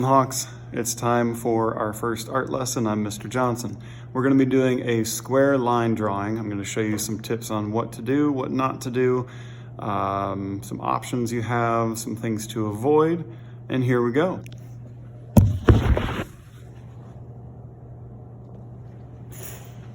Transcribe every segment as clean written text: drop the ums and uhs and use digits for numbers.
Hawks, it's time for our first art lesson. I'm Mr. Johnson. We're going to be doing a square line drawing. I'm going to show you some tips on what to do, what not to do, some options you have, some things to avoid, and here we go.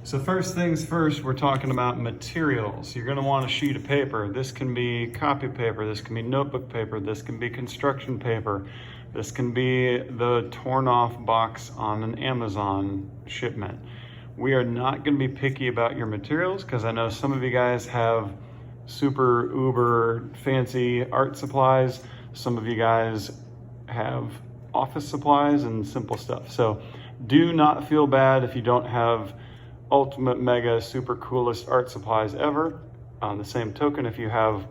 So first things first, we're talking about materials. You're going to want a sheet of paper. This can be copy paper, this can be notebook paper, this can be construction paper, this can be the torn off box on an Amazon shipment. We are not going to be picky about your materials because I know some of you guys have super uber fancy art supplies. Some of you guys have office supplies and simple stuff. So do not feel bad if you don't have ultimate mega super coolest art supplies ever. On the same token, if you have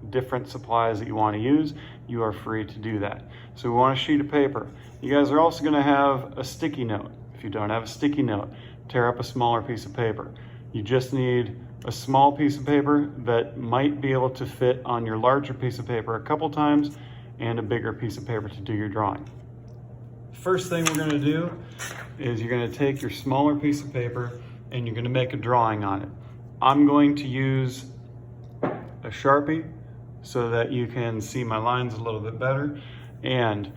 different supplies that you want to use, you are free to do that. So we want a sheet of paper. You guys are also going to have a sticky note. If you don't have a sticky note, tear up a smaller piece of paper. You just need a small piece of paper that might be able to fit on your larger piece of paper a couple times and a bigger piece of paper to do your drawing. First thing we're going to do is you're going to take your smaller piece of paper and you're going to make a drawing on it. I'm going to use a Sharpie so that you can see my lines a little bit better. And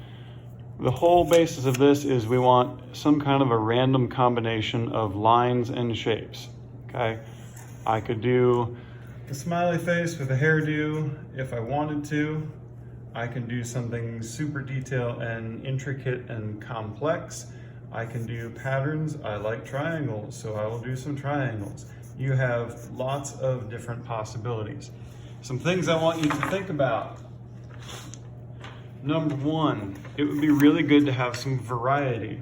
the whole basis of this is we want some kind of a random combination of lines and shapes, okay? I could do a smiley face with a hairdo if I wanted to. I can do something super detailed and intricate and complex. I can do patterns. I like triangles, so I will do some triangles. You have lots of different possibilities. Some things I want you to think about. Number one, it would be really good to have some variety.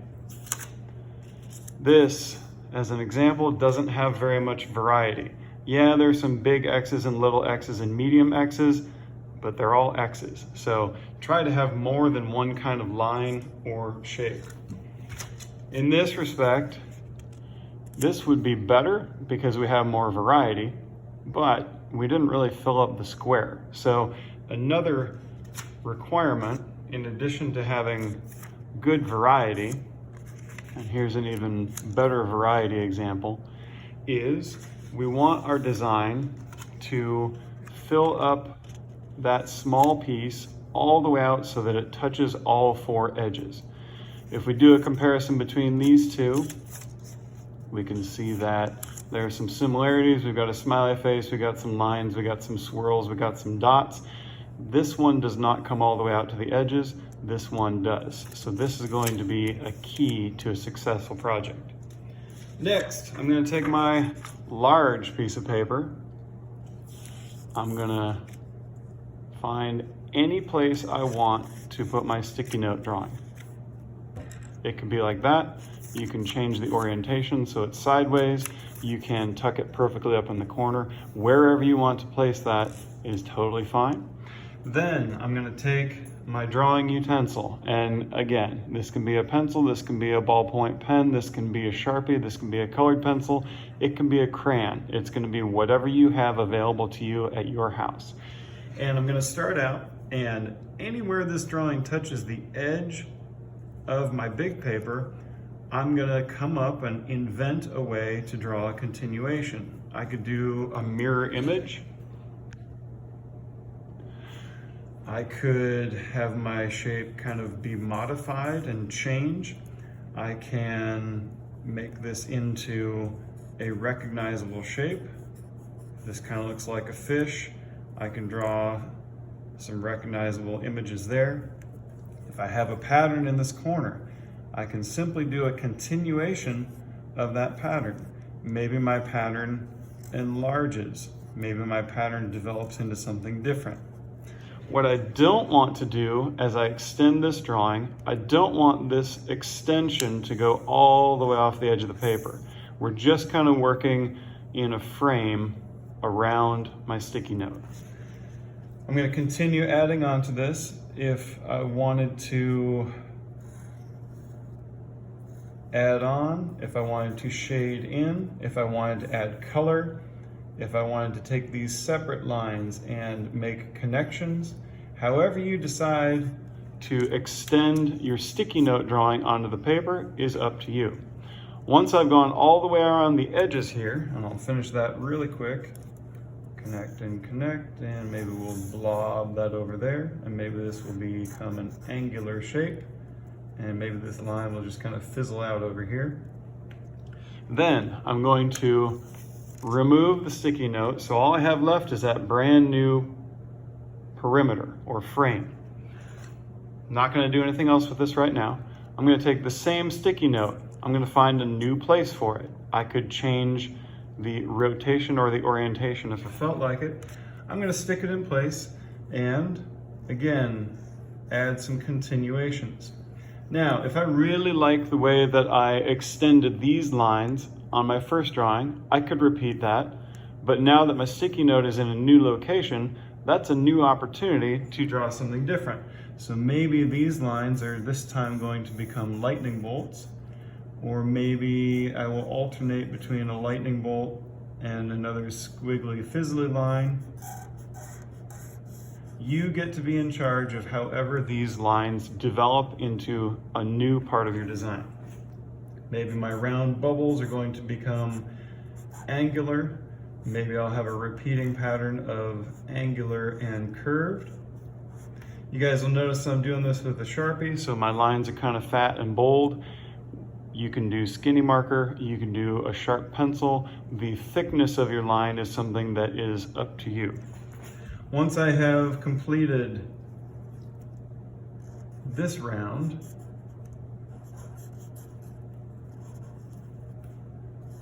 This, as an example, doesn't have very much variety. Yeah, there's some big X's and little X's and medium X's, but they're all X's. So try to have more than one kind of line or shape. In this respect, this would be better because we have more variety, but we didn't really fill up the square. So another requirement, in addition to having good variety, and here's an even better variety example, is we want our design to fill up that small piece all the way out so that it touches all four edges. If we do a comparison between these two, we can see that there are some similarities. We've got a smiley face, we got some lines, we got some swirls, we got some dots. This one does not come all the way out to the edges. This one does. So this is going to be a key to a successful project. Next, I'm going to take my large piece of paper. I'm going to find any place I want to put my sticky note drawing. It can be like that. You can change the orientation so it's sideways. You can tuck it perfectly up in the corner. Wherever you want to place that is totally fine. Then I'm going to take my drawing utensil, and again, this can be a pencil, this can be a ballpoint pen, this can be a Sharpie, this can be a colored pencil, it can be a crayon. It's going to be whatever you have available to you at your house. And I'm going to start out, and anywhere this drawing touches the edge of my big paper, I'm going to come up and invent a way to draw a continuation. I could do a mirror image. I could have my shape kind of be modified and change. I can make this into a recognizable shape. This kind of looks like a fish. I can draw some recognizable images there. If I have a pattern in this corner, I can simply do a continuation of that pattern. Maybe my pattern enlarges. Maybe my pattern develops into something different. What I don't want to do as I extend this drawing, I don't want this extension to go all the way off the edge of the paper. We're just kind of working in a frame around my sticky note. I'm going to continue adding on to this. If I wanted to add on, if I wanted to shade in, if I wanted to add color, if I wanted to take these separate lines and make connections, however you decide to extend your sticky note drawing onto the paper is up to you. Once I've gone all the way around the edges here, and I'll finish that really quick, connect, and maybe we'll blob that over there, and maybe this will become an angular shape, and maybe this line will just kind of fizzle out over here. Then I'm going to remove the sticky note, so all I have left is that brand new perimeter or frame. I'm not going to do anything else with this right now. I'm going to take the same sticky note. I'm going to find a new place for it. I could change the rotation or the orientation if I felt like it. I'm going to stick it in place and again add some continuations. Now, if I really like the way that I extended these lines on my first drawing, I could repeat that. But now that my sticky note is in a new location, that's a new opportunity to draw something different. So maybe these lines are this time going to become lightning bolts, or maybe I will alternate between a lightning bolt and another squiggly fizzly line. You get to be in charge of however these lines develop into a new part of your design. Maybe my round bubbles are going to become angular. Maybe I'll have a repeating pattern of angular and curved. You guys will notice I'm doing this with a Sharpie, so my lines are kind of fat and bold. You can do skinny marker, you can do a sharp pencil. The thickness of your line is something that is up to you. Once I have completed this round,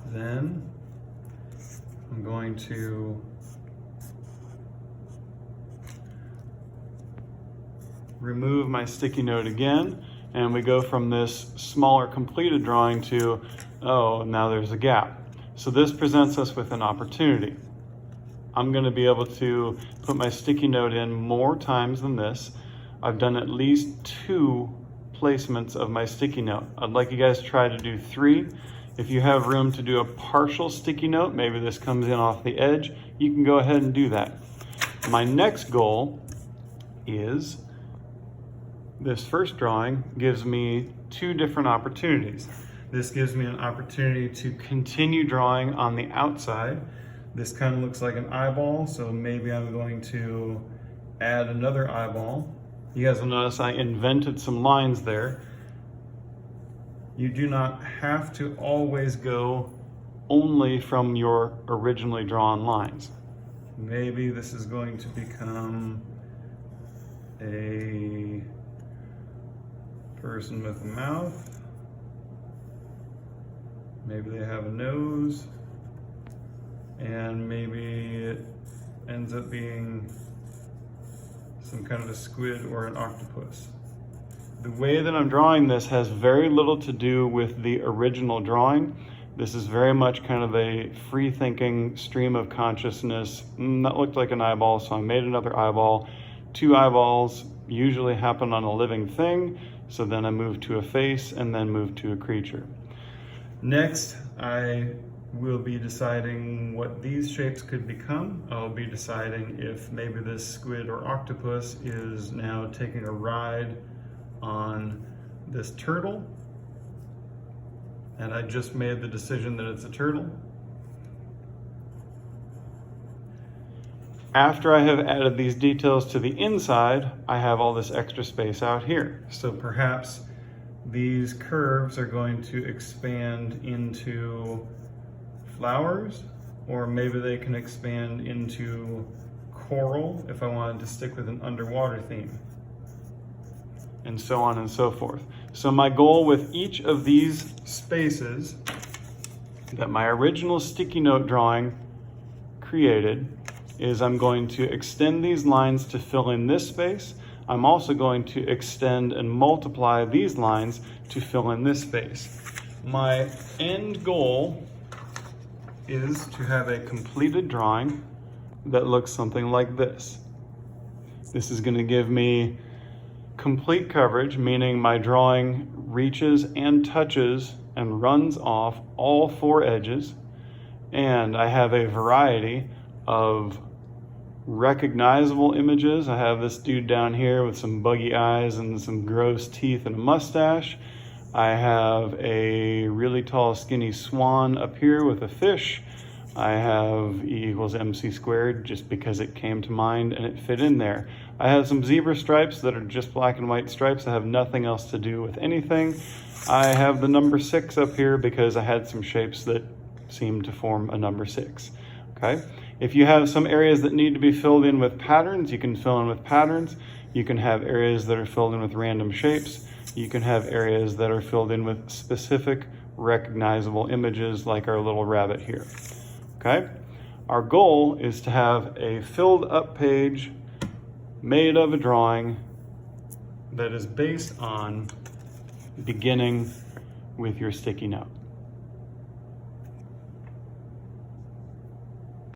then I'm going to remove my sticky note again, and we go from this smaller completed drawing to, oh, now there's a gap. So this presents us with an opportunity. I'm going to be able to put my sticky note in more times than this. I've done at least 2 placements of my sticky note. I'd like you guys to try to do 3. If you have room to do a partial sticky note, maybe this comes in off the edge, you can go ahead and do that. My next goal is, this first drawing gives me 2 different opportunities. This gives me an opportunity to continue drawing on the outside. This kind of looks like an eyeball, so maybe I'm going to add another eyeball. You guys will notice I invented some lines there. You do not have to always go only from your originally drawn lines. Maybe this is going to become a person with a mouth. Maybe they have a nose. And maybe it ends up being some kind of a squid or an octopus. The way that I'm drawing this has very little to do with the original drawing. This is very much kind of a free-thinking stream of consciousness. That looked like an eyeball, so I made another eyeball. 2 eyeballs usually happen on a living thing, so then I move to a face and then move to a creature. Next, I will be deciding what these shapes could become. I'll be deciding if maybe this squid or octopus is now taking a ride on this turtle, and I just made the decision that it's a turtle. After I have added these details to the inside, I have all this extra space out here. So perhaps these curves are going to expand into flowers, or maybe they can expand into coral if I wanted to stick with an underwater theme, and so on and so forth. So my goal with each of these spaces that my original sticky note drawing created is I'm going to extend these lines to fill in this space. I'm also going to extend and multiply these lines to fill in this space. My end goal is to have a completed drawing that looks something like this. This is going to give me complete coverage, meaning my drawing reaches and touches and runs off all 4 edges, and I have a variety of recognizable images. I have this dude down here with some buggy eyes and some gross teeth and a mustache. I have a really tall skinny swan up here with a fish. I have E equals MC squared just because it came to mind and it fit in there. I have some zebra stripes that are just black and white stripes that have nothing else to do with anything. I have the number 6 up here because I had some shapes that seemed to form a number 6. Okay. If you have some areas that need to be filled in with patterns, you can fill in with patterns. You can have areas that are filled in with random shapes. You can have areas that are filled in with specific recognizable images like our little rabbit here. Okay? Our goal is to have a filled up page made of a drawing that is based on beginning with your sticky note.